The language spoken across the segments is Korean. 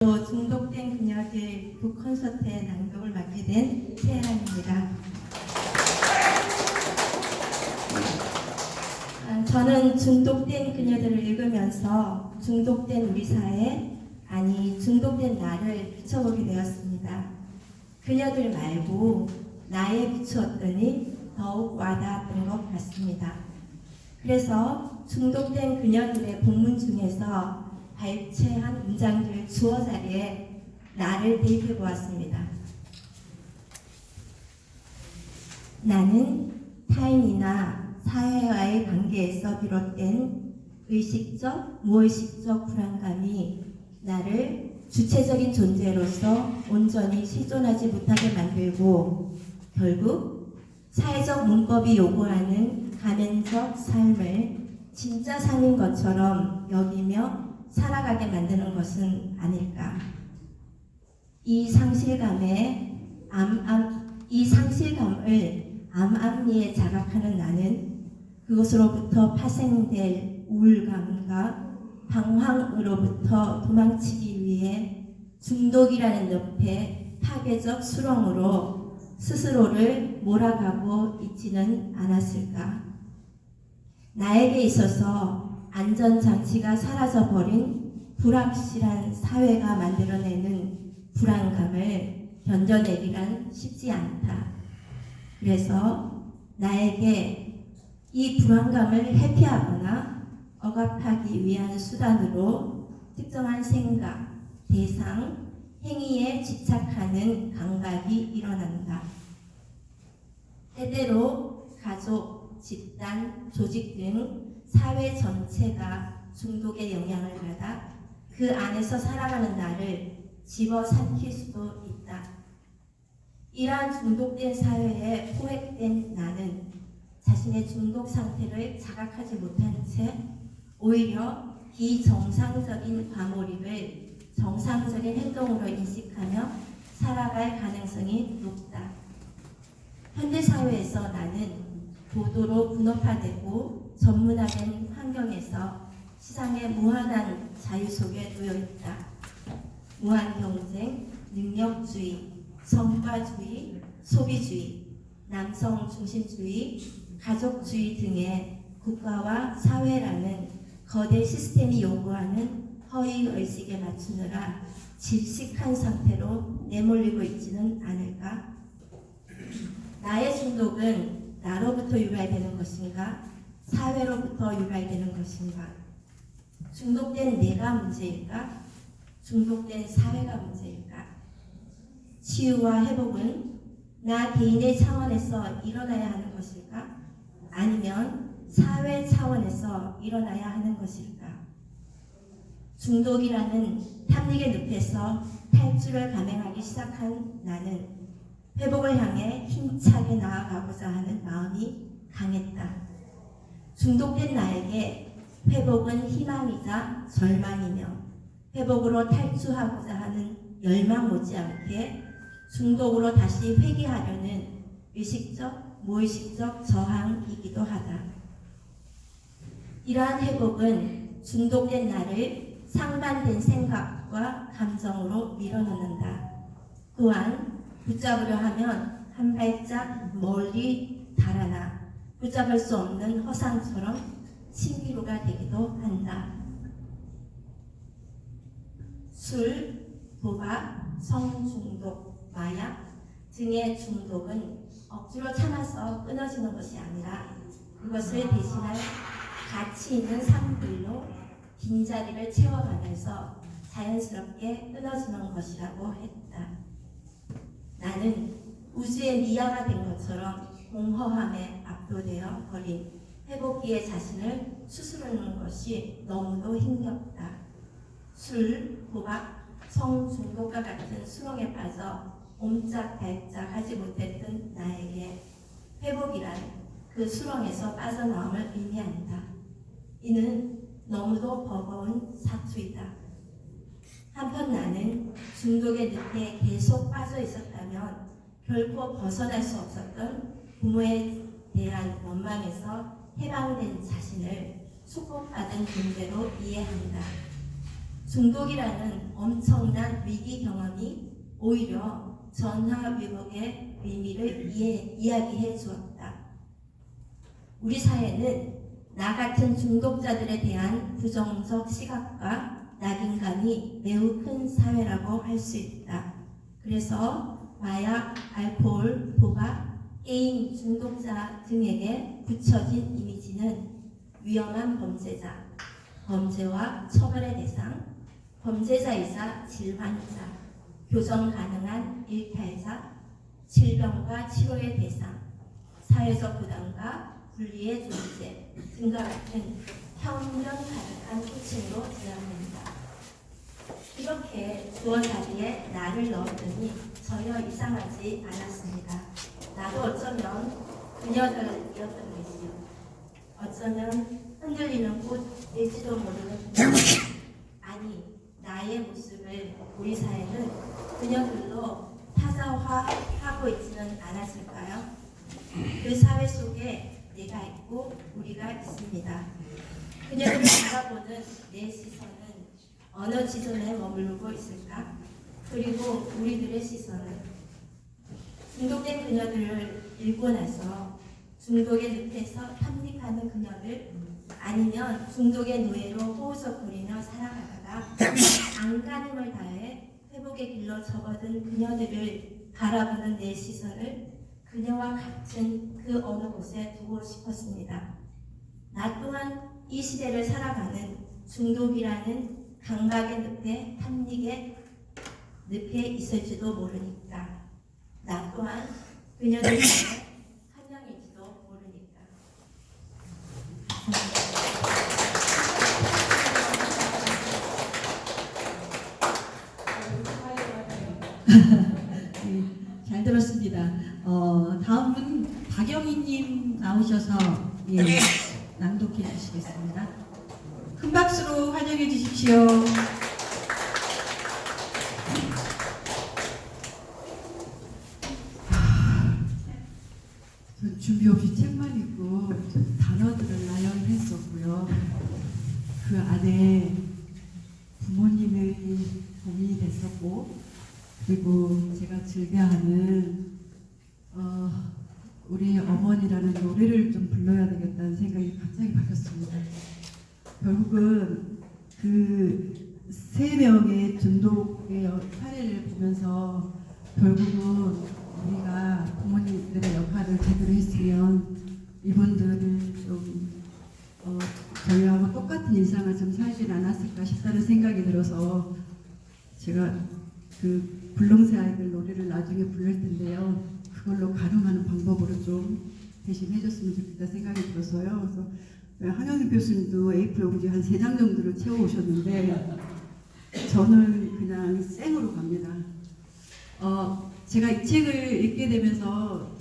또 중독된 그녀들 북콘서트의 낭독을 맡게 된 최혜란입니다. 저는 중독된 그녀들을 읽으면서 중독된 우리 사회, 아니 중독된 나를 비춰보게 되었습니다. 그녀들 말고 나에 비추었더니 더욱 와닿았던 것 같습니다. 그래서 중독된 그녀들의 본문 중에서 발췌한 문장들 주어 자리에 나를 대입해 보았습니다. 나는 타인이나 사회와의 관계에서 비롯된 의식적, 무의식적 불안감이 나를 주체적인 존재로서 온전히 실존하지 못하게 만들고 결국 사회적 문법이 요구하는 가면적 삶을 진짜 삶인 것처럼 여기며 살아가게 만드는 것은 아닐까. 이 상실감을 암암리에 자각하는 나는 그것으로부터 파생될 우울감과 방황으로부터 도망치기 위해 중독이라는 늪에 파괴적 수렁으로 스스로를 몰아가고 있지는 않았을까. 나에게 있어서 안전장치가 사라져버린 불확실한 사회가 만들어내는 불안감을 견뎌내기란 쉽지 않다. 그래서 나에게 이 불안감을 회피하거나 억압하기 위한 수단으로 특정한 생각, 대상, 행위에 집착하는 감각이 일어난다. 때때로 가족, 집단, 조직 등 사회 전체가 중독의 영향을 받아 그 안에서 살아가는 나를 집어삼킬 수도 있다. 이러한 중독된 사회에 포획된 나는 자신의 중독 상태를 자각하지 못한 채 오히려 비정상적인 과몰입을 정상적인 행동으로 인식하며 살아갈 가능성이 높다. 현대사회에서 나는 고도로 분업화되고 전문화된 환경에서 시장의 무한한 자유 속에 놓여 있다. 무한 경쟁, 능력주의, 성과주의, 소비주의, 남성 중심주의, 가족주의 등의 국가와 사회라는 거대 시스템이 요구하는 허위의식에 맞추느라 질식한 상태로 내몰리고 있지는 않을까? 나의 중독은 나로부터 유발되는 것인가? 사회로부터 유발되는 것인가? 중독된 내가 문제일까? 중독된 사회가 문제일까? 치유와 회복은 나 개인의 차원에서 일어나야 하는 것일까? 아니면 사회 차원에서 일어나야 하는 것일까? 중독이라는 탐닉의 늪에서 탈출을 감행하기 시작한 나는 회복을 향해 힘차게 나아가고자 하는 마음이 강했다. 중독된 나에게 회복은 희망이자 절망이며 회복으로 탈출하고자 하는 열망 못지않게 중독으로 다시 회귀하려는 의식적, 무의식적 저항이기도 하다. 이러한 회복은 중독된 나를 상반된 생각과 감정으로 밀어넣는다. 또한 붙잡으려 하면 한 발짝 멀리 달아나 붙잡을 수 없는 허상처럼 신기루가 되기도 한다. 술, 도박, 성중독, 마약 등의 중독은 억지로 참아서 끊어지는 것이 아니라 그것을 대신할 가치 있는 삶들로 빈자리를 채워가면서 자연스럽게 끊어지는 것이라고 했다. 나는 우주의 미아가 된 것처럼 공허함에 압도되어 버린 회복기의 자신을 추스르는 것이 너무도 힘겹다. 술, 도박, 성중독과 같은 수렁에 빠져 옴짝달짝 하지 못했던 나에게 회복이란 그 수렁에서 빠져나옴을 의미한다. 이는 너무도 버거운 사투이다. 한편 나는 중독의 늪에 계속 빠져 있었다면 결코 벗어날 수 없었던 부모에 대한 원망에서 해방된 자신을 축복받은 존재로 이해한다. 중독이라는 엄청난 위기 경험이 오히려 전화위복의 의미를 이야기해 주었다. 우리 사회는 나 같은 중독자들에 대한 부정적 시각과 낙인감이 매우 큰 사회라고 할 수 있다. 그래서 마약, 알코올, 도박, 게임 중독자 등에게 붙여진 이미지는 위험한 범죄자, 범죄와 처벌의 대상, 범죄자이자 질환자, 교정 가능한 일탈자, 질병과 치료의 대상, 사회적 부담과 분리의 존재 등과 같은 편견 가득한 호칭으로 제한됩니다. 이렇게 주어 자리에 나를 넣었더니 전혀 이상하지 않았습니다. 나도 어쩌면 그녀들이었던 것이요. 어쩌면 흔들리는 꽃일지도 모르는 그녀. 아니, 나의 모습을 우리 사회는 그녀들로 타자화하고 있지는 않았을까요? 그 사회 속에 내가 있고 우리가 있습니다. 그녀들을 바라보는 내 시선은 어느 지점에 머물고 있을까? 그리고 우리들의 시선은 중독된 그녀들을 읽고 나서 중독의 늪에서 탐닉하는 그녀들, 아니면 중독의 노예로 호우적거리며 살아가다가 안간힘을 다해 회복의 길로 접어든 그녀들을 바라보는 내 시선을 그녀와 같은 그 어느 곳에 두고 싶었습니다. 나 또한 이 시대를 살아가는 중독이라는 강박의 늪에, 탐닉의 늪에 있을지도 모르니까. 나 또한 그녀들 중에 한 명일지도 모르니까. 잘 들었습니다. 다음은 박영희님 나오셔서 낭독해 주시겠습니다. 큰 박수로 환영해 주십시오. 전 준비 없이 책만 읽고 단어들을 나열했었고요. 그 안에 부모님의 고민이 됐었고, 그리고 제가 즐겨하는 우리 어머니라는 노래를 좀 불러야 되겠다는 생각이 갑자기 바뀌었습니다. 결국은 그 세 명의 중독의 사례를 보면서 결국은 우리가 부모님들의 역할을 제대로 했으면 이분들을 좀 저희하고 똑같은 일상을 좀 살진 않았을까 싶다는 생각이 들어서 제가 그 불렁새 아이들 노래를 나중에 부를 텐데요. 그걸로 가름하는 방법으로 좀 대신 해줬으면 좋겠다 생각이 들어서요. 그래서 한현우 교수님도 A4 용지 한 3장 정도를 채워오셨는데 저는 그냥 생으로 갑니다. 제가 이 책을 읽게 되면서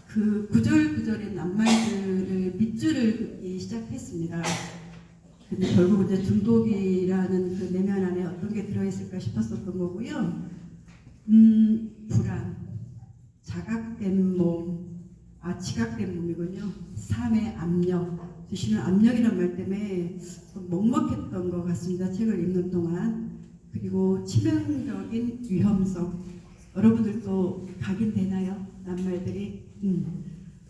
그 구절구절의 낱말들을 밑줄을 긋기 시작했습니다. 근데 결국 이제 중독이라는 그 내면 안에 어떤 게 들어있을까 싶었었던 거고요. 불안, 자각된 몸, 지각된 몸이군요. 삶의 압력, 주시는 압력이란 말 때문에 좀 먹먹했던 것 같습니다. 책을 읽는 동안. 그리고 치명적인 위험성, 여러분들도 각인되나요? 낱말들이.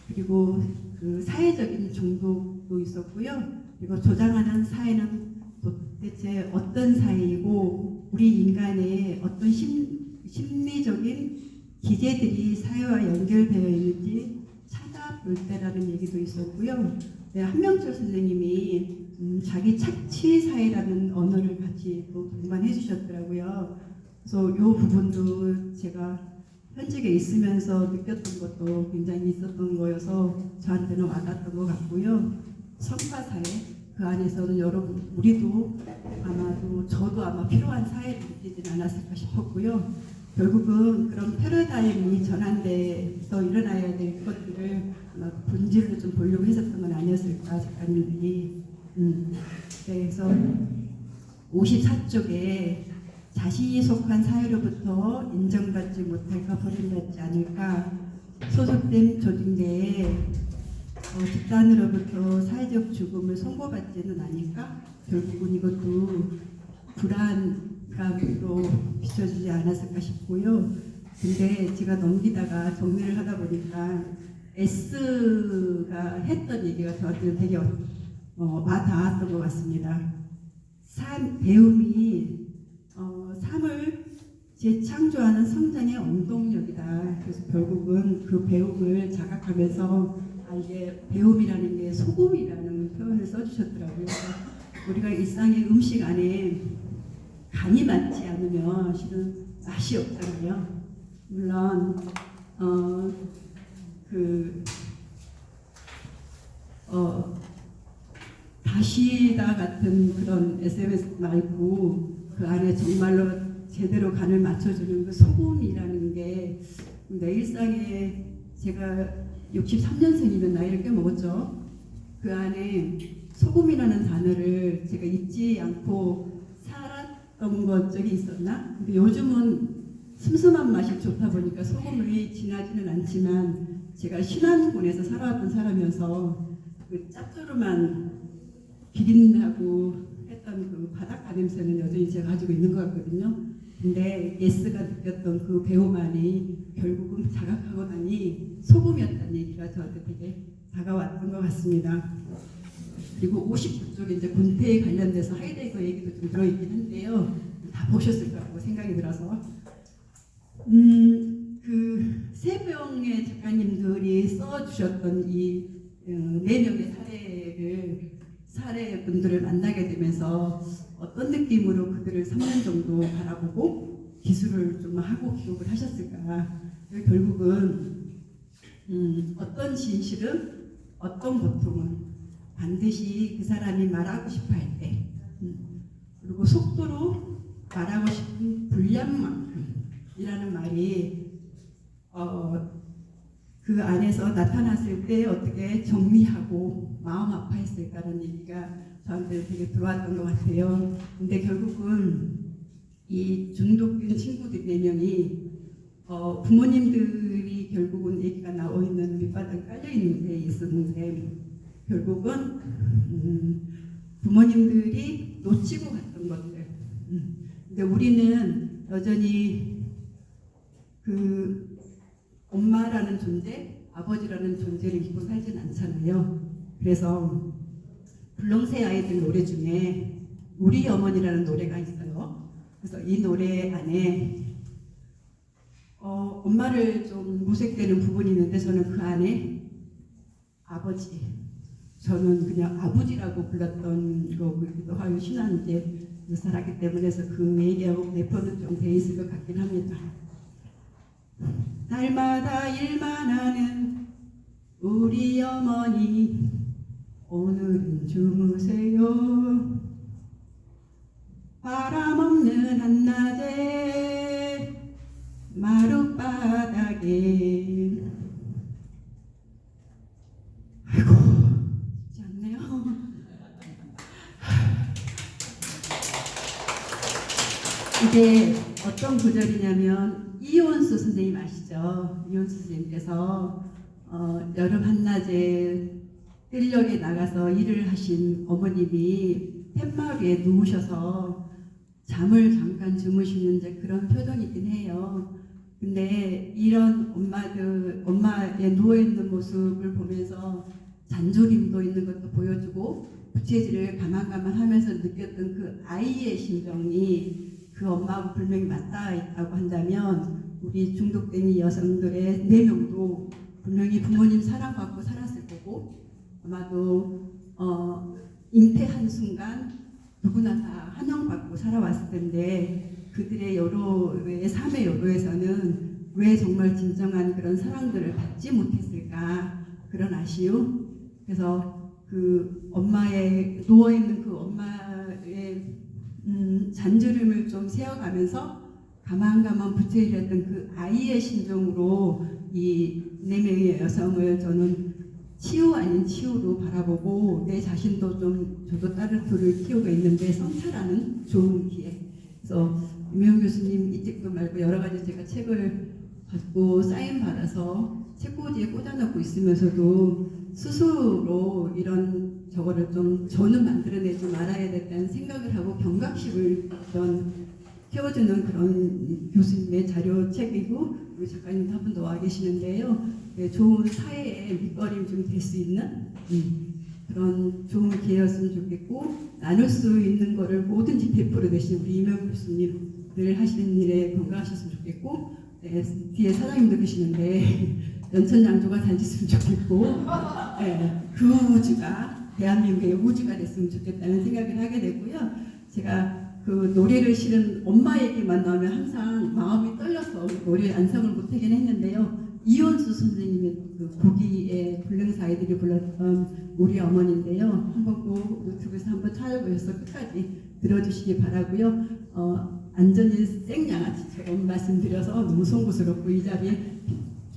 그리고 그 사회적인 중독도 있었고요. 그리고 조장하는 사회는 도대체 어떤 사회이고 우리 인간의 어떤 심리적인 기제들이 사회와 연결되어 있는지 찾아볼 때라는 얘기도 있었고요. 네, 한명철 선생님이 자기 착취 사회라는 언어를 같이 또 동반해 주셨더라고요. 그래서 이 부분도 제가 현직에 있으면서 느꼈던 것도 굉장히 있었던 거여서 저한테는 와닿았던 것 같고요. 성과사회, 그 안에서는 여러분, 우리도 아마도 저도 아마 필요한 사회를 느끼지 않았을까 싶었고요. 결국은 그런 패러다임이 전환돼서 일어나야 될 것들을 아마 본질로 좀 보려고 했었던 건 아니었을까, 작가님들이. 그래서 54쪽에 자신이 속한 사회로부터 인정받지 못할까 버림받지 않을까, 소속된 조직 내에 집단으로부터 사회적 죽음을 선고받지는 않을까, 결국은 이것도 불안, 객관으로 비춰주지 않았을까 싶고요. 근데 제가 넘기다가 정리를 하다 보니까 S가 했던 얘기가 저한테는 되게 와닿았던 것 같습니다. 배움이 삶을 재창조하는 성장의 원동력이다. 그래서 결국은 그 배움을 자각하면서 이게 배움이라는 게 소금이라는 표현을 써주셨더라고요. 우리가 일상의 음식 안에 간이 맞지 않으면 실은 맛이 없잖아요. 물론 다시다 같은 그런 SMS 말고 그 안에 정말로 제대로 간을 맞춰주는 그 소금이라는 게 내 일상에 제가 63년생이면 나이를 꽤 먹었죠. 그 안에 소금이라는 단어를 제가 잊지 않고 살았던 적이 있었나? 근데 요즘은 슴슴한 맛이 좋다 보니까 소금이 진하지는 않지만 제가 신안군에서 살아왔던 사람이어서 그 짭조름한 비린하고 했던 그 바닷가 냄새는 여전히 제가 가지고 있는 것 같거든요. 근데 예스가 느꼈던 그 배움만이 결국은 자각하고 나니 소금이었다는 얘기가 저한테 되게 다가왔던 것 같습니다. 그리고 59쪽에 이제 군대에 관련돼서 하이데거 얘기도 좀 들어있긴 한데요. 다 보셨을 거라고 생각이 들어서 그 세 명의 작가님들이 써주셨던 이 4명의 사례분들을 만나게 되면서 어떤 느낌으로 그들을 3년 정도 바라보고 기술을 좀 하고 기록을 하셨을까. 결국은 어떤 진실은 어떤 고통은 반드시 그 사람이 말하고 싶어 할 때 그리고 속도로 말하고 싶은 분량만큼이라는 말이 그 안에서 나타났을 때 어떻게 정리하고 마음 아파했을까라는 얘기가 저한테 되게 들어왔던 것 같아요. 근데 결국은 이 중독된 친구들 4명이 부모님들이 결국은 얘기가 나와 있는 밑바닥에 깔려 있는 데 있었는데 결국은 부모님들이 놓치고 갔던 것들. 근데 우리는 여전히 그 엄마라는 존재, 아버지라는 존재를 잊고 살진 않잖아요. 그래서 불렁새 아이들 노래 중에 우리 어머니라는 노래가 있어요. 그래서 이 노래 안에 엄마를 좀 모색되는 부분이 있는데 저는 그 안에 아버지, 저는 그냥 아버지라고 불렀던 거기도 하고 신앙에 살았기 때문에 그 얘기하고 내포는 좀 돼 있을 것 같긴 합니다. 날마다 일만 하는 우리 어머니 오늘은 주무세요. 바람 없는 한낮에 마룻바닥에 아이고 쉽지 않네요. 이게 어떤 구절이냐면 이온수 선생님 아시죠? 이온수 선생님께서 여름 한낮에 뜰녘에 나가서 일을 하신 어머님이 팻마루에 누우셔서 잠을 잠깐 주무시는 이제 그런 표정이긴 해요. 근데 이런 엄마의 누워있는 모습을 보면서 잔조림도 있는 것도 보여주고 부채질을 가만가만 하면서 느꼈던 그 아이의 심정이 그 엄마하고 분명히 맞닿아 있다고 한다면 우리 중독된 이 여성들의 4명도 분명히 부모님 사랑받고 살았을 거고 아마도 잉태한 순간 누구나 다 환영받고 살아왔을 텐데 그들의 삶의 여로에서는 왜 정말 진정한 그런 사랑들을 받지 못했을까 그런 아쉬움. 그래서 그 엄마의 누워있는 그 엄마의 잔주름을 좀 세어가면서 가만가만 부채질했던 그 아이의 심정으로 이 4명의 여성을 저는 치유 아닌 치유로 바라보고 내 자신도 좀 저도 딸을 둘을 키우고 있는데 성찰하는 좋은 기회. 그래서 유명 교수님 이 책도 말고 여러 가지 제가 책을 받고 사인 받아서 책꽂이에 꽂아놓고 있으면서도 스스로 이런 저거를 좀 저는 만들어내지 말아야 됐다는 생각을 하고 경각심을 전 세워주는 그런 교수님의 자료책이고 우리 작가님도 한 분 더 와 계시는데요. 네, 좋은 사회의 밑거림 좀 될 수 있는 그런 좋은 기회였으면 좋겠고 나눌 수 있는 거를 뭐든지 베풀어내신 우리 이명 교수님들 하시는 일에 건강하셨으면 좋겠고 네, 뒤에 사장님도 계시는데 연천양조가 다녔으면 좋겠고 네, 그 우주가 대한민국의 우주가 됐으면 좋겠다는 생각을 하게 되고요. 제가 그 노래를 실은 엄마 얘기만 나오면 항상 마음이 떨려서 노래 완성을 못하긴 했는데요. 이원수 선생님의 그 고기의 불능사 아이들이 불렀던 우리 어머니인데요. 한번 꼭 유튜브에서 한번 찾아보셔서 끝까지 들어주시기 바라고요. 안전히 생양아치처럼 말씀드려서 너무 송구스럽고 이 자리에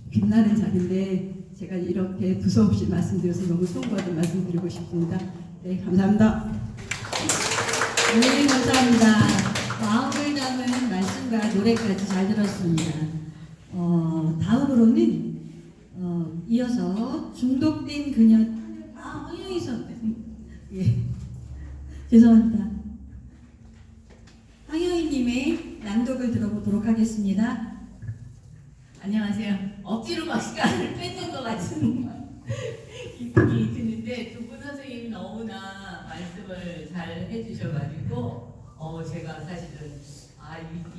빛나는 자리인데 제가 이렇게 두서없이 말씀드려서 너무 송구하게 말씀드리고 싶습니다. 네, 감사합니다. 네, 감사합니다. 마음을 담은 말씀과 노래까지 잘 들었습니다. 다음으로는 이어서 중독된 그녀 황영희 선배 예 죄송합니다. 황영희님의 낭독을 들어보도록 하겠습니다. 안녕하세요. 억지로 막 시간을 뺏는 것 같은 기분이 드는데 두 분 선생님이 너무나 말씀을 잘 해주셔가지고 제가 사실은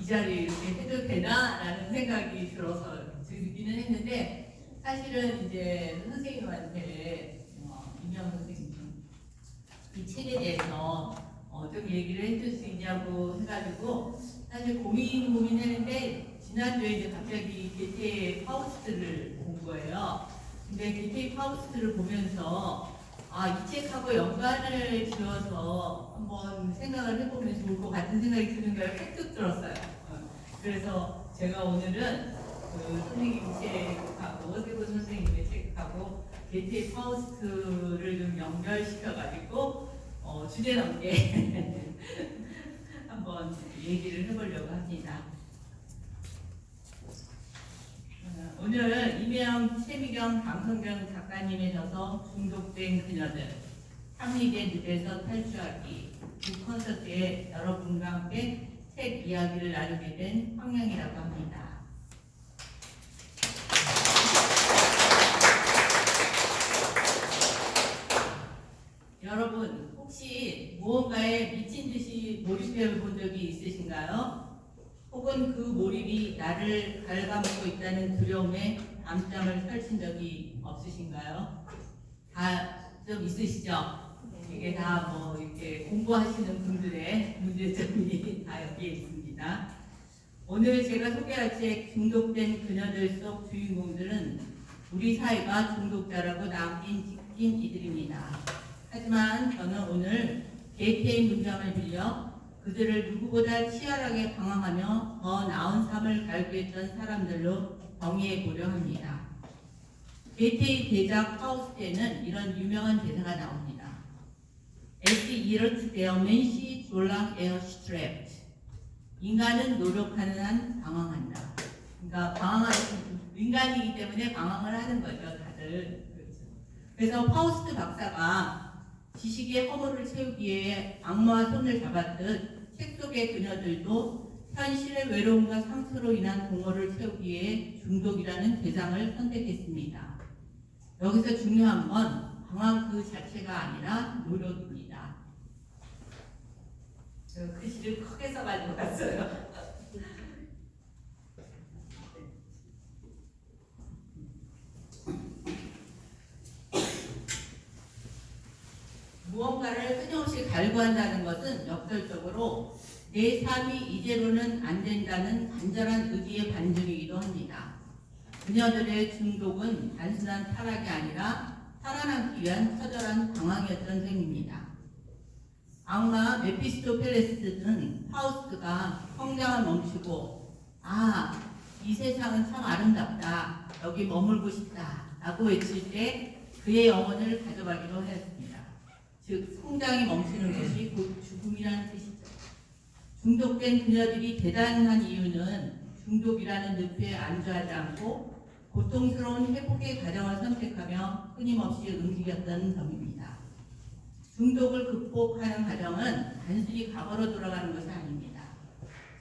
이 자리에 이렇게 해도 되나라는 생각이 들어서 들기는 했는데 사실은 이제 선생님한테 이명 선생님 이 책에 대해서 좀 얘기를 해줄 수 있냐고 해가지고 사실 고민했는데 지난주에 이제 갑자기 게테의 파우스트를 본 거예요. 근데 게테의 파우스트를 보면서 이 책하고 연관을 지어서 한번 생각을 해보면 좋을 것 같은 생각이 드는 걸 획득 들었어요. 그래서 제가 오늘은 그 선생님 책하고 세고 선생님의 책하고 게테의 파우스트를 좀 연결시켜가지고 주제 넘게 한번 얘기를 해보려고 합니다. 오늘 이명 최미경 강성경 작가님의 저서 중독된 그녀들 상리된 늪에서 탈출하기 두 콘서트에 여러분과 함께 책 이야기를 나누게 된 황영이라고 합니다. 여러분 혹시 무언가에 미친 듯이 몰입해 본 적이 있으신가요? 혹은 그 몰입이 나를 갉아먹고 있다는 두려움에 밤잠을 설친 적이 없으신가요? 다 좀 있으시죠? 이게 다 뭐 이렇게 공부하시는 분들의 문제점이 다 여기에 있습니다. 오늘 제가 소개할 책 중독된 그녀들 속 주인공들은 우리 사회가 중독자라고 남긴 지킨 이들입니다. 하지만 저는 오늘 게테의 문장을 빌려 그들을 누구보다 치열하게 방황하며 더 나은 삶을 갈구했던 사람들로 정의해 보려 합니다. 게테의 대작 파우스트에는 이런 유명한 대사가 나옵니다. Es irrt der Mensch solange er strebt. 인간은 노력하는 한 방황한다. 그러니까 인간이기 때문에 방황을 하는 거죠, 다들. 그렇죠. 그래서 파우스트 박사가 지식의 허물을 채우기 위해 악마와 손을 잡았듯 책 속의 그녀들도 현실의 외로움과 상처로 인한 공허를 채우기 위해 중독이라는 대상을 선택했습니다. 여기서 중요한 건 방황 그 자체가 아니라 노력입니다. 저 글씨를 크게 써가지고 갔어요. 무언가를 끊임없이 갈구한다는 것은 역설적으로 내 삶이 이대로는 안 된다는 간절한 의지의 반증이기도 합니다. 그녀들의 중독은 단순한 타락이 아니라 살아남기 위한 처절한 방황이었던 셈입니다. 악마 메피스토펠레스는 파우스트가 성장을 멈추고 이 세상은 참 아름답다, 여기 머물고 싶다 라고 외칠 때 그의 영혼을 가져가기로 했습니다. 즉 성장이 멈추는 것이 곧 죽음이라는 뜻이죠. 중독된 그녀들이 대단한 이유는 중독이라는 늪에 안주하지 않고 고통스러운 회복의 과정을 선택하며 끊임없이 움직였던 점입니다. 중독을 극복하는 과정은 단순히 과거로 돌아가는 것이 아닙니다.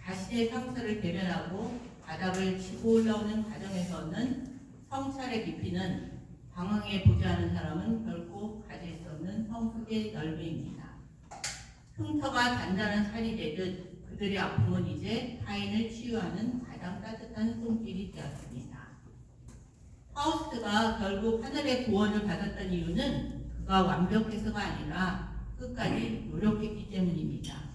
자신의 상처를 대면하고 바닥을 치고 올라오는 과정에서는 성찰의 깊이는 방황해 보지 않은 사람은 결코 가질 수 없는 성숙의 넓이입니다. 흉터가 단단한 살이 되듯 그들의 아픔은 이제 타인을 치유하는 가장 따뜻한 손길이 되었습니다. 파우스트가 결국 하늘의 구원을 받았던 이유는 그가 완벽해서가 아니라 끝까지 노력했기 때문입니다.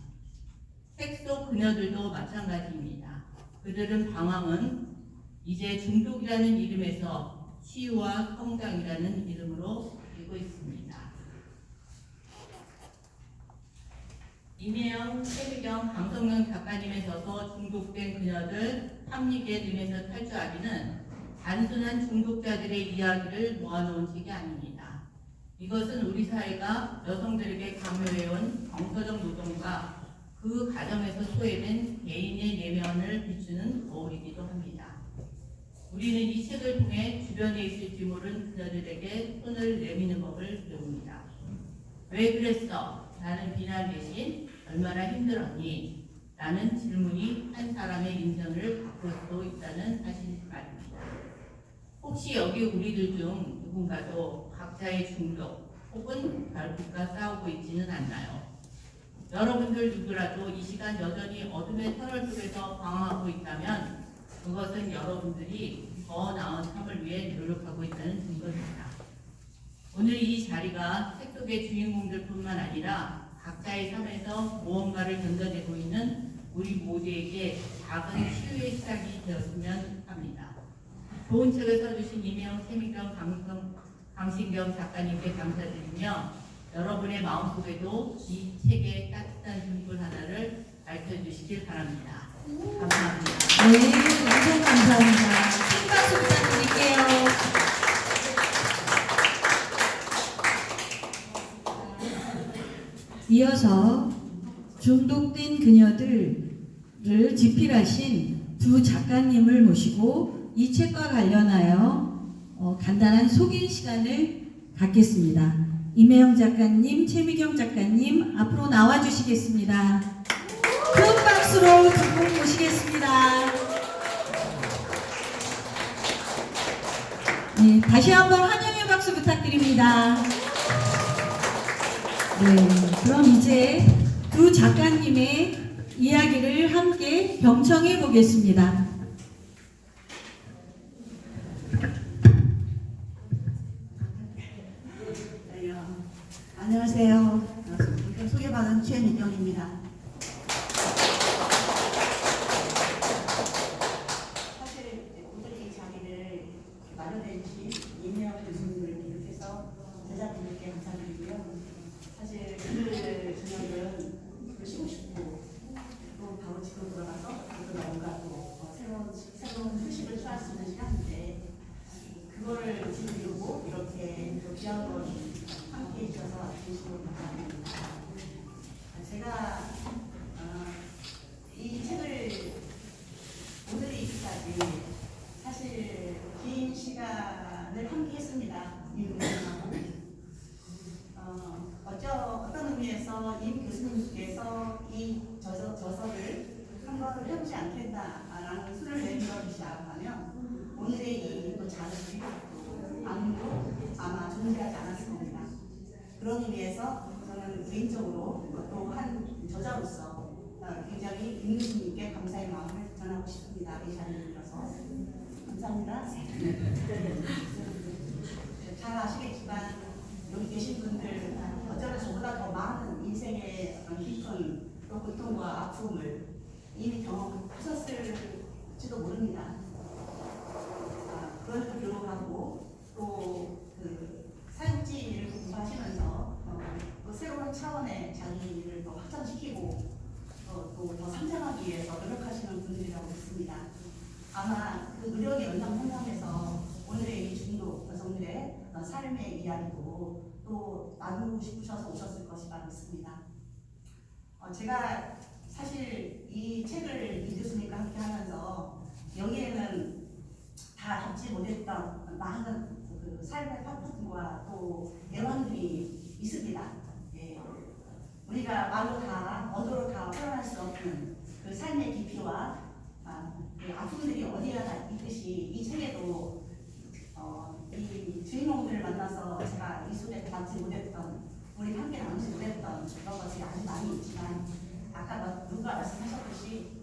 책 속 그녀들도 마찬가지입니다. 그들은 방황은 이제 중독이라는 이름에서 치유와 성장이라는 이름으로 바뀌고 있습니다. 이매영, 최미경, 강성명 작가님의 저서 중독된 그녀들 합리계 님에서 탈주하기는 단순한 중독자들의 이야기를 모아놓은 책이 아닙니다. 이것은 우리 사회가 여성들에게 강요해온 정서적 노동과 그 과정에서 소외된 개인의 내면을 비추는 거울이기도 합니다. 우리는 이 책을 통해 주변에 있을지 모른 그녀들에게 손을 내미는 법을 배웁니다. 왜 그랬어? 라는 비난 대신 얼마나 힘들었니? 라는 질문이 한 사람의 인생을 바꿀 수도 있다는 사실 말입니다. 혹시 여기 우리들 중 누군가도 각자의 중독 혹은 결핍과 싸우고 있지는 않나요? 여러분들 누구라도 이 시간 여전히 어둠의 터널 속에서 방황하고 있다면 그것은 여러분들이 더 나은 삶을 위해 노력하고 있다는 증거입니다. 오늘 이 자리가 책 속의 주인공들뿐만 아니라 각자의 삶에서 무언가를 견뎌내고 있는 우리 모두에게 작은 치유의 시작이 되었으면 합니다. 좋은 책을 써주신 이매영, 최미경, 강신경 작가님께 감사드리며 여러분의 마음속에도 이 책의 따뜻한 등불 하나를 밝혀주시길 바랍니다. 감사합니다. 네, 엄청 감사합니다. 큰 박수 부탁드릴게요. 이어서 중독된 그녀들을 집필하신 두 작가님을 모시고 이 책과 관련하여 간단한 소개 시간을 갖겠습니다. 이매영 작가님, 최미경 작가님 앞으로 나와주시겠습니다. 큰 박수로 두 분 모시겠습니다. 네, 다시 한번 환영의 박수 부탁드립니다. 네, 그럼 이제 두 작가님의 이야기를 함께 경청해 보겠습니다. 안녕하세요. 소개받은 최미경입니다. 사실 오늘 이 자리를 마련해 주신 이매영 교수님을 비롯해서 제자분들께 감사드리고요. 사실 그녀들은 쉬고 싶고 또 바로 집으로 돌아가서 또 뭔가 또 새로운 휴식을 취할 수 있는 시간인데 그거를 지키려고 이렇게 또 귀한 걸 함께 해주셔서 진심으로 감사합니다. 제가 이 책을 오늘에 이르기까지 사실 긴 시간을 함께 했습니다. 임 교수님하고 어떤 의미에서 임 교수님께서 이 저서를 한번 해보지 않겠다라는 수를 내밀어 주시다면 오늘의 이 또 자극이 아무도 아마 존재하지 않았을 겁니다. 그런 의미에서 저는 개인적으로 또 한 저자로서 굉장히 임 교수님께 감사의 마음을 전하고 싶습니다. 이 자리를 빌어서 감사합니다. 잘 아시겠지만 여기 계신 분들 어쩌면 저보다 더 많은 인생의 깊은 또 고통과 아픔을 이미 경험하셨을지도 모릅니다. 그럼에도 불구하고 또 그 사육지를 공부하시면서 또 새로운 차원의 자기를 더 확장시키고 또 더 성장하기 위해서 노력하시는 분들이라고 믿습니다. 아마 그 노력의 연장선상에서 오늘의 이 중독 여성들의 삶의 이야기도 또 나누고 싶으셔서 오셨을 것이라 믿습니다. 제가 사실 이 책을 이 교수님과 함께 하면서 여기에는 다 담지 못했던 많은 그 삶의 파트너와 또 애환들이 있습니다. 예. 우리가 말로 다 언어로 다 표현할 수 없는 그 삶의 깊이와 그 아픔들이 어디에나 있듯이 이 책에도 이 주인공들을 만나서 제가 이 속에 담지 못했던 우리 함께 나누지 못했던 그런 것들이 아주 많이 있지만 아까 누가 말씀하셨듯이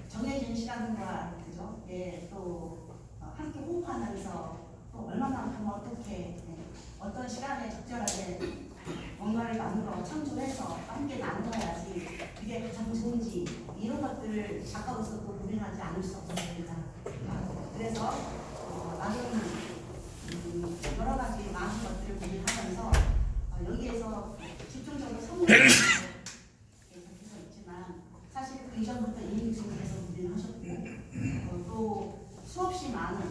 정해진 시간과 그죠? 예, 또 함께 호흡하면서 또 얼마만큼 어떻게 어떤 시간에 적절하게 뭔가를 나누어 창조해서 함께 나누어야지 그게 가장 좋은지 이런 것들을 작가로서 또 고민하지 않을 수 없었습니다. 그래서 나는 여러 가지 많은 것들을 고민하면서 여기에서 집중적으로 성공을 계속해서 있지만 사실 그 이전부터 이미 교수님께서 고민하셨고 또 수없이 많은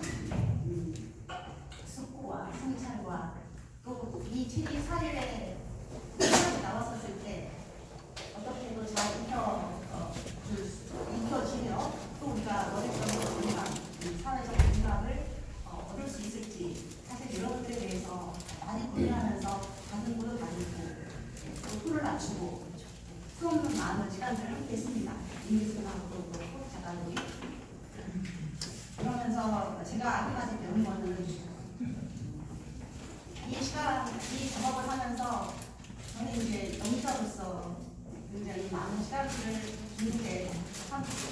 숙고와 성찰과 또 이 책이 사회에 나왔었을 때 어떻게 또 잘 익혀지며 또 우리가 원했던 공감, 사회적 공감을 얻을 수 있을지 사실 이런 것들에 대해서 많이 고민하면서 다른 곳도 다니고 또 풀을 낮추고 수없는 많은 시간들을 함께 했습니다. 임기순하고도 그렇고 작가들이 그러면서 제가 아직까지 배운 거는 이 작업을 하면서 저는 이제 연기자로서 굉장히 많은 시간들을 중국에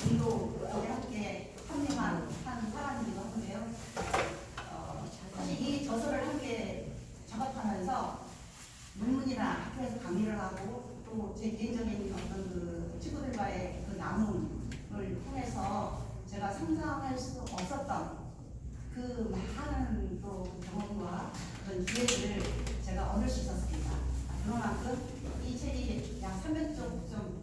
중도에 함께 합류한 한 사람이기도 하고요. 사실 이 저서를 함께 작업하면서 논문이나 학교에서 강의를 하고 또 제 개인적인 어떤 그 친구들과의 그 나눔을 통해서 제가 상상할 수 없었던 그 많은 또 경험과 그런 기회들을 제가 얻을 수 있었습니다. 그만큼 이 책이 약 300쪽 정도로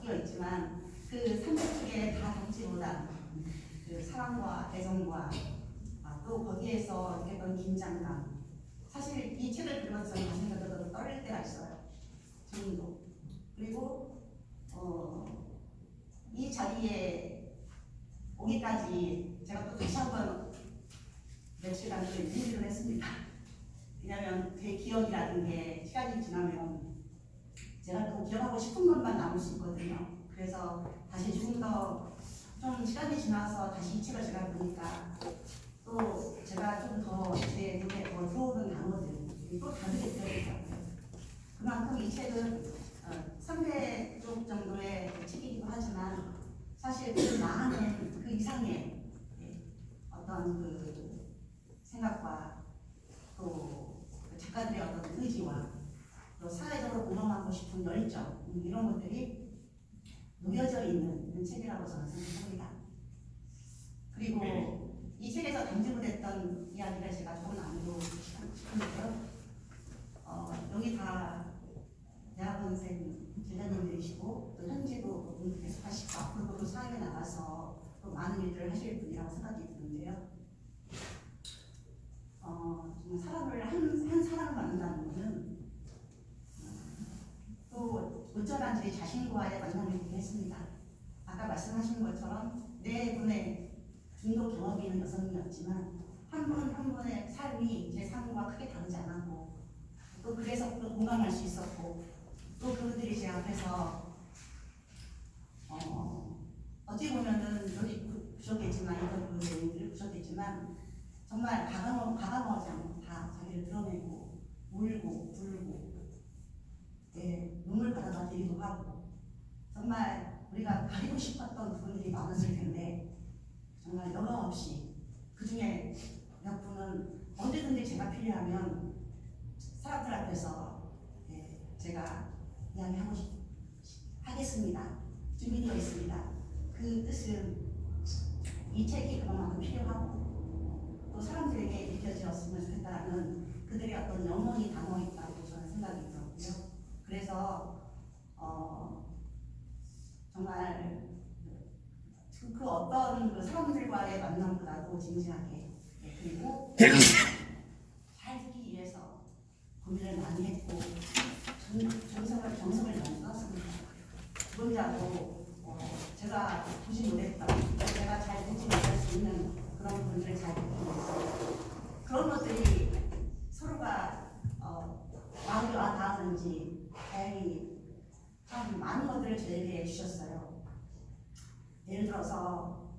묶여 있지만 그 300쪽에 다 담지 못한 그 사랑과 애정과 또 거기에서 느꼈던 긴장감. 사실 이 책을 읽으면서 자신감도 떨릴 때가 있어요. 지금도. 그리고 이 자리에 오기까지 제가 또 다시 한번 며칠간 또 일을 했습니다. 왜냐하면 제 기억이라는 게 시간이 지나면 제가 또 기억하고 싶은 것만 남을 수 있거든요. 그래서 다시 좀 더 좀 시간이 지나서 다시 이 책을 제가 보니까 또 제가 좀 더 제 눈에 더 들어오는 단어들이 또 다르게 들어있더라고요. 그만큼 이 책은 300쪽 정도의 책이기도 하지만 사실 그 많은 그 이상의 어떤 그 생각과 또 작가들의 어떤 의지와 또 사회적으로 공감하고 싶은 열정 이런 것들이 녹여져 있는 책이라고 저는 생각합니다. 그리고 이 책에서 담지 못했던 이야기를 제가 조금 나누고 싶은데요. 여기 다 대학원생 제자님들이시고 또 현지도 계속 하시고 앞으로도 사회에 나가서 또 많은 일들을 하실 분이라고 생각이 드는데요. 정말 사람을 한 사람을 만난다는 것은 또 온전한 제 자신과의 만남이기도 했습니다. 아까 말씀하신 것처럼 네 분의 중도 경험이 있는 여성이었지만 한 분 한 분의 삶이 제 삶과 크게 다르지 않았고 또 그래서 또 공감할 수 있었고 또 그분들이 제 앞에서 어찌 보면은 여기 부족했지만 이런 내용들이 부족했지만 정말 가감하지 않고 다 자기를 드러내고 울고 불고 눈물 바다다 드리기도 하고 정말 우리가 가리고 싶었던 부분들이 많았을 텐데 정말 여과 없이 그 중에 몇 분은 언제든지 제가 필요하면 사람들 앞에서 제가 이야기하고 하겠습니다. 준비되어 있습니다. 그 뜻은 이 책이 그만큼 필요하고 또 사람들에게 느껴졌으면 좋겠다는 그들의 어떤 영혼이 담아 있다고 저는 생각이 들었고요. 그래서 정말 그 어떤 그 사람들과의 만남보다도 진지하게 그리고 잘 듣기 위해서 고민을 많이 했고 정성을 많이 썼습니다. 그런자도 제가 보지 못했던 제가 잘 듣지 못할 수 있는 그런 부분들을 잘 듣기 위해서 그런 것들이 서로가 마음이 와 닿았는지 다행히 참 많은 것들을 저에게 주셨어요. 예를 들어서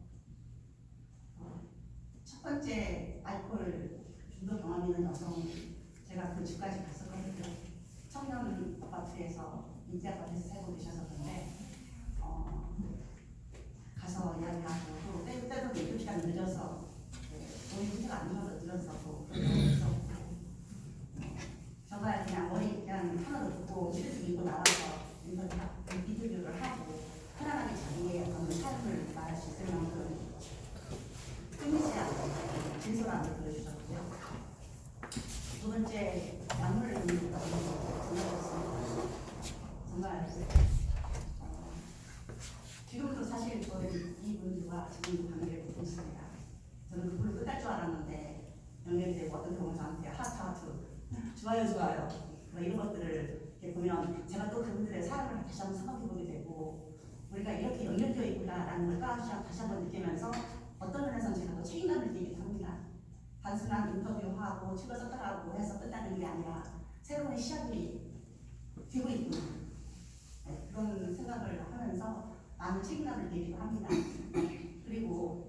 첫 번째 알코올 중독 경험 있는 여성, 제가 그 집까지 갔었거든요. 청년 아파트에서 인지 아파트에서 살고 계셨었는데 가서 이야기하고 또 때도 12시간 늦어서 우리 상태가 안 좋아서 늦어서 그랬었고 정말 그냥 머리 그냥 하나 놓고 시트 입고 나와서 인터뷰를 하고 편안하게 자기의 어떤 삶을 말할 수 있을 만큼 끊이지 않고 진솔한 걸 보여주셨고요. 두 번째 약물을 입는 것도 전화했습니다. 정말 지금도 사실 저는 이분들과 지금 관계를 못 했습니다. 저는 그분을 끝날 줄 알았는데 연결되고 어떤 경우는 저한테 하트 좋아요 뭐 이런 것들을 이렇게 보면 제가 또 그분들의 사랑을 다시 한번 생각해보게 되고 우리가 이렇게 연결되어 있구나라는 걸 다시 한번 느끼면서 어떤 면에서는 제가 또 책임감을 느끼기도 합니다. 단순한 인터뷰하고 책을 썼다라고 해서 끝나는 게 아니라 새로운 시작이 되고 있구나, 네, 그런 생각을 하면서 많은 책임감을 느끼기도 합니다. 그리고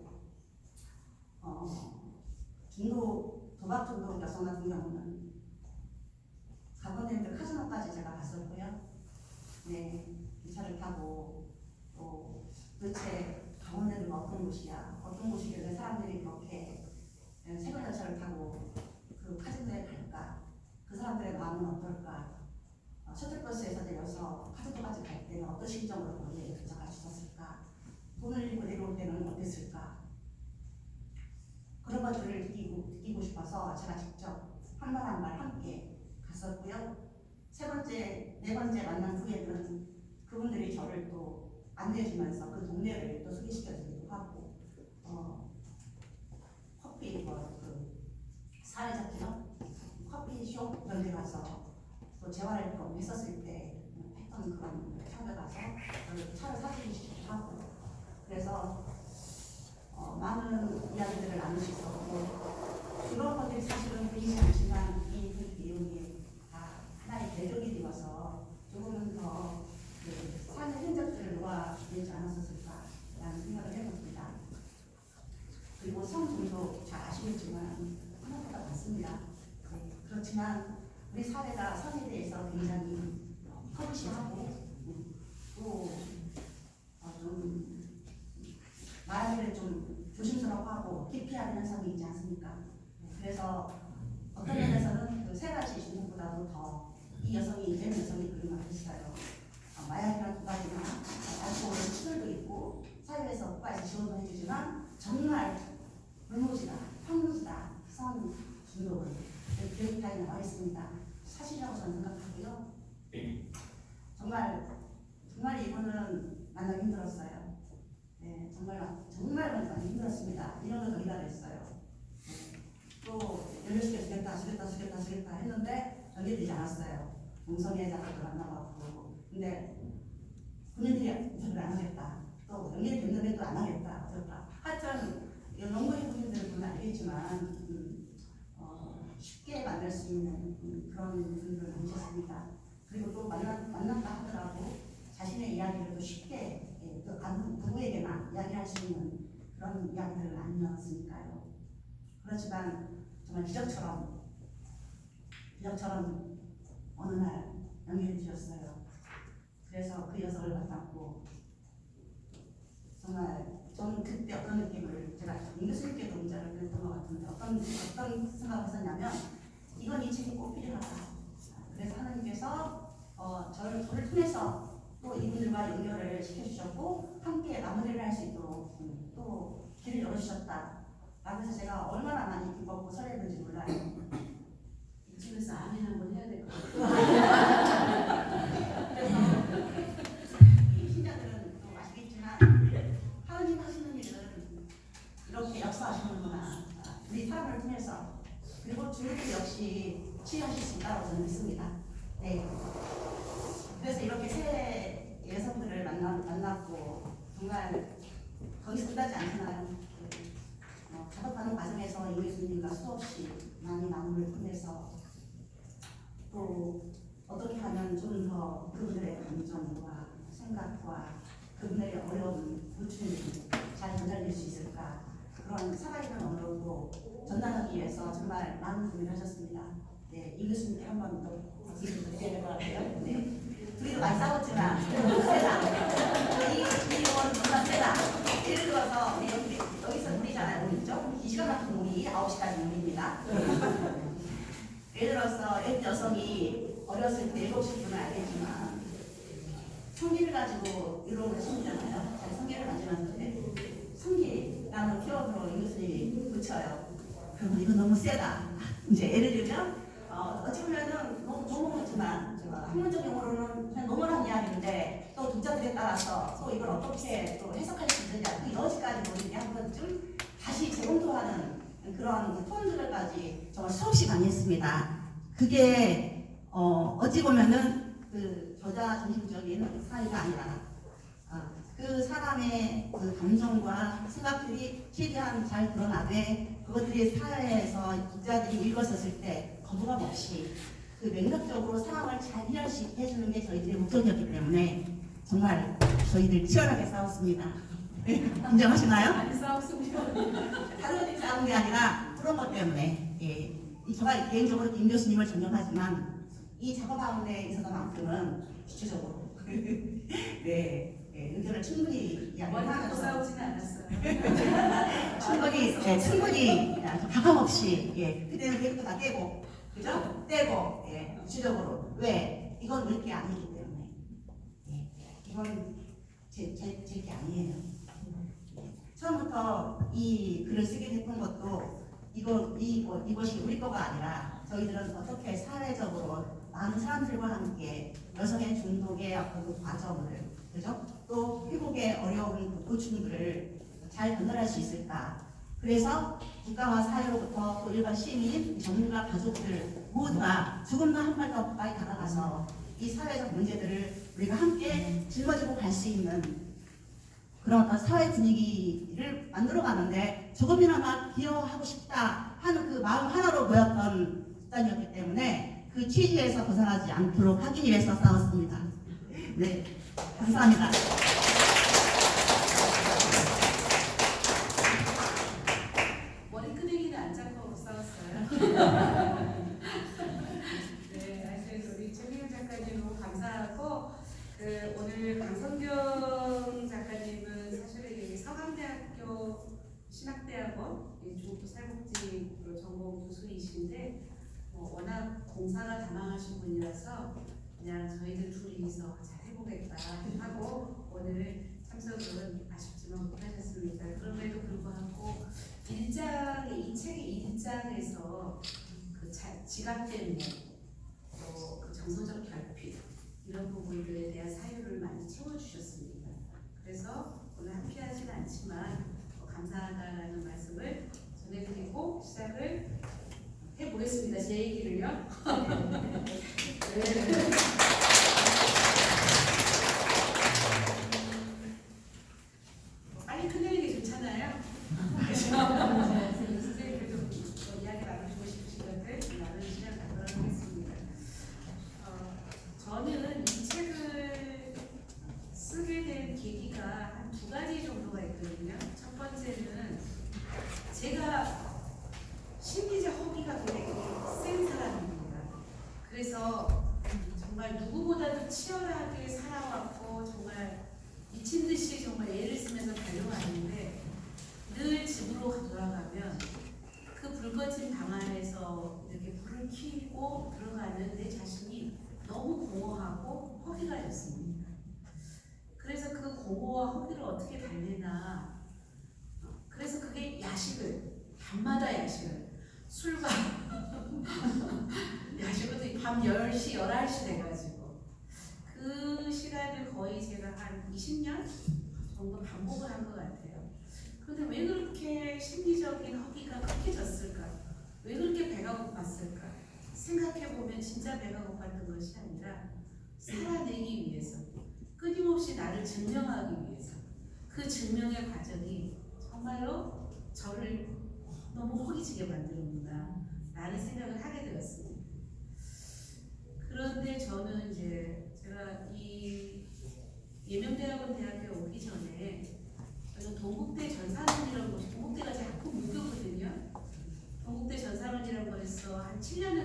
도박 중독 여성 같은 경우는 강원랜드 카지노까지 제가 갔었고요. 네, 기차를 타고 또 도대체 강원랜드가 어떤 곳이야, 어떤 곳이길래 사람들이 그렇게 새벽 열차를 타고 그 카지노에 갈까, 그 사람들의 마음은 어떨까, 셔틀버스에서 내려서 카지노까지 갈 때는 어떤 심정으로 거기에 도착할 수 있었을까, 돈을 잃고 내려올 때는 어땠을까, 그런 것들을 느끼고 싶어서 제가 직접 한 말 한 말 함께 갔었고요. 네 번째 만난 후에는 그분들이 저를 또 안내해주면서 그 동네를 또 소개시켜주기도 하고, 커피 그 사회적 기업 커피숍 이런 데 가서 또 재활활동 했었을 때 했던 그런 샵에 가서 저를 차를 사주시기도 하고, 그래서 많은 이야기들을 나눌 수 있었고, 이런 것들이 사실은 보이지 않지만 이 내용이 다 하나의 대적이 되어서 조금은 더 삶의 흔적들을 놓아내지 않았었을까라는 생각을 해봅니다. 그리고 성중독 잘 아시겠지만 하나보다 많습니다. 네, 그렇지만 우리 사회가 성에 대해서 굉장히 허무시하고 또 좀 말하기를 좀 조심스럽고 기피하는 현상이 있지 않습니까? 그래서 어떤 면에서는 그 세 가지 중독보다도 더 이 여성이 이제는 여성이 그런 말을 했어요. 마약이나 도박이나 알코올은 치료도 있고 사회에서 국가에서 지원도 해주지만 정말 불모지다, 황무지다, 성 중독은 기록타에 나와 있습니다. 사실이라고 저는 생각하고요. 정말 이분은 만나기 힘들었어요. 네, 정말 많이 힘들었습니다. 1년을 더 기다렸어요. 네, 또 연결시켜주겠다 했는데 연결되지 않았어요. 동성애자들도 만나봤고, 근데 군인들이 인터뷰를 안 하겠다, 또 연결됐는데 또 안 하겠다, 어떨까. 하여튼 영국의 군인들은 그건 알겠지만 쉽게 만날 수 있는 그런 분들을 만나셨습니다. 그리고 또 만났다 하더라도 자신의 이야기를 또 쉽게 또 누구에게나 이야기할 수 있는 그런 이야기들을 아니었으니까요. 그렇지만 정말 기적처럼 어느 날 연결해 주셨어요. 그래서 그 여성을 만났고, 정말 저는 그때 어떤 느낌을, 제가 임 교수님께도 문자를 드렸던 것 같은데 어떤 생각을 했었냐면, 이건 이 책이 꼭 필요하다. 그래서 하나님께서 저를 통해서 또 이분들과 연결을 시켜주셨고 함께 마무리를 할 수 있도록 또 길을 열어주셨다. 그래서 제가 얼마나 많이 기뻤고 설레는지 몰라요. 이쯤에서 아멘 한번 해야 될 것 같아요. 이 신자들은 또 아시겠지만 하나님 하시는 일은 이렇게 역사하시는구나. 우리 사람을 통해서. 그리고 주님도 역시 치유하실 수 있다고 저는 믿습니다. 네. 그래서 이렇게 새 여성들을 만났고 정말 거기서 끝나지 않잖아요. 작업하는 과정에서 임 교수님과 수없이 많이 나눔을 통해서 또 어떻게 하면 좀 더 그분들의 감정과 생각과 그 그분들의 어려운 고충을 잘 전달될 수 있을까 그런 살아있는 언어로 전달하기 위해서 정말 많은 고민을 하셨습니다. 네, 이 교수님께 한 번 더 박수 드려야 될 것 같아요. 네. 둘이도 많이 싸웠지만 그래도 세다. 이 의원 정말 세다. 예를 들어서 우리 여기서 우리잖아요. 우리 있죠? 이 시간 같은 우리 9시까지 우리입니다. 예를 들어서 여성이 어렸을 때 7시쯤은 알겠지만 성기를 가지고 이런 걸 심잖아요. 자기 성기를 만지는데 성기라는 키워드로 이 교수님이 붙여요. 그럼 이거 너무 세다. 이제 예를 들면 어찌 보면은 너무 그렇지만 학문적 용어로는 그냥 너무한 이야기인데 또 독자들에 따라서 또 이걸 어떻게 또 해석할 수 있느냐 그 여지까지 우리 한 번쯤 다시 재검토하는 그런 토론들까지 정말 수없이 많이 했습니다. 그게 어찌 보면은 그 저자 중심적인 사회가 아니라 그 사람의 그 감정과 생각들이 최대한 잘 드러나되 그것들이 사회에서 독자들이 읽었었을 때 거부감 없이 그 맥락적으로 상황을 잘 이해할 수 있게 해주는 게 저희들의 목적이었기 때문에 정말 저희들 치열하게 싸웠습니다. 인정하시나요? 많이 싸웠습니다. 다른 것들이 싸운 게 아니라 그런 것 때문에 제가 개인적으로 김 교수님을 존경하지만 이 작업하는데 있어서만큼은 구체적으로 의견을 충분히 원하고 싸우지는 않았어요. 충분히 가감 없이 그때는 계획도 다 떼고 그죠? 떼고 구체적으로 왜 이건 우리 게 아니기 때문에 이건 제게 아니에요. 처음부터 이 글을 쓰게 됐던 것도 이것이 우리 거가 아니라 저희들은 어떻게 사회적으로 많은 사람들과 함께 여성의 중독의 어떤 그 과정을 그죠? 또 회복의 어려운 그 고충들을 잘 전달할 수 있을까? 그래서 국가와 사회로부터 또 일반 시민, 전문가, 가족들 모두가 조금 더 한 발 더 가까이 다가가서 이 사회적 문제들을 우리가 함께 짊어지고 갈 수 있는 그런 어떤 사회 분위기를 만들어가는데 조금이나마 기여하고 싶다 하는 그 마음 하나로 모였던 집단이었기 때문에 그 취지에서 벗어나지 않도록 하기 위해서 싸웠습니다. 네, 감사합니다. 머리 끄댕이는 안 잡고 싸웠어요. 네, 하여튼 우리 최민경 작가님 너무 감사하고 오늘 강성경 작가님은 사실은 여기 서강대학교 신학대학원 중국도 사회복지로 전공 교수이신데 워낙 공사가 다망하신 분이라서 그냥 저희들 둘이서 잘 해보겠다 하고 오늘 참석은 아쉽지만 못하셨습니다. 그럼에도 불구하고 이 책의 1장에서 그 지각 때문에 또 그 정서적 결핍 이런 부분들에 대한 사유를 많이 채워주셨습니다. 그래서 오늘 함께하지는 않지만 감사하다라는 말씀을 전해드리고 시작을 해보겠습니다. 제 얘기를요. 네. 빨리 끝내는 게 좋잖아요. 선생님들 좀 이야기 나누시고 싶으신 것들 나누는 시간 갖도록 하겠습니다. 저는 이 책을 쓰게 된 계기가 한 2가지 정도가 있거든요. 첫 번째는 제가 심리적 허기가 되게 센 사람입니다. 그래서 정말 누구보다도 치열하게 살아왔고 정말 미친 듯이 정말 애를 쓰면서 달려왔는데 늘 집으로 돌아가면 그 불거진 방 안에서 이렇게 불을 켜고 들어가는 내 자신이 너무 공허하고 허기가 졌습니다. 그래서 그 공허와 허기를 어떻게 달래나 그래서 그게 밤마다 야식을 술과 야식을 밤 10시, 11시 돼가지고 그 시간을 거의 제가 한 20년 정도 반복을 한 것 같아요. 그런데 왜 그렇게 심리적인 허기가 그렇게 졌을까? 왜 그렇게 배가 고팠을까? 생각해보면 진짜 배가 고팠던 것이 아니라 살아내기 위해서 끊임없이 나를 증명하기 위해서 그 증명의 과정이 정말로 저를 너무 허기지게 만드는구나 라는 생각을 하게 되었습니다. 그런데 저는 이제 제가 이 예명대학원 대학교에 오기 오기 전에 저는 동국대 전산원이라는 곳이 동국대가 제 학부 무교거든요. 동국대 전산원이라는 거에서 한 7년을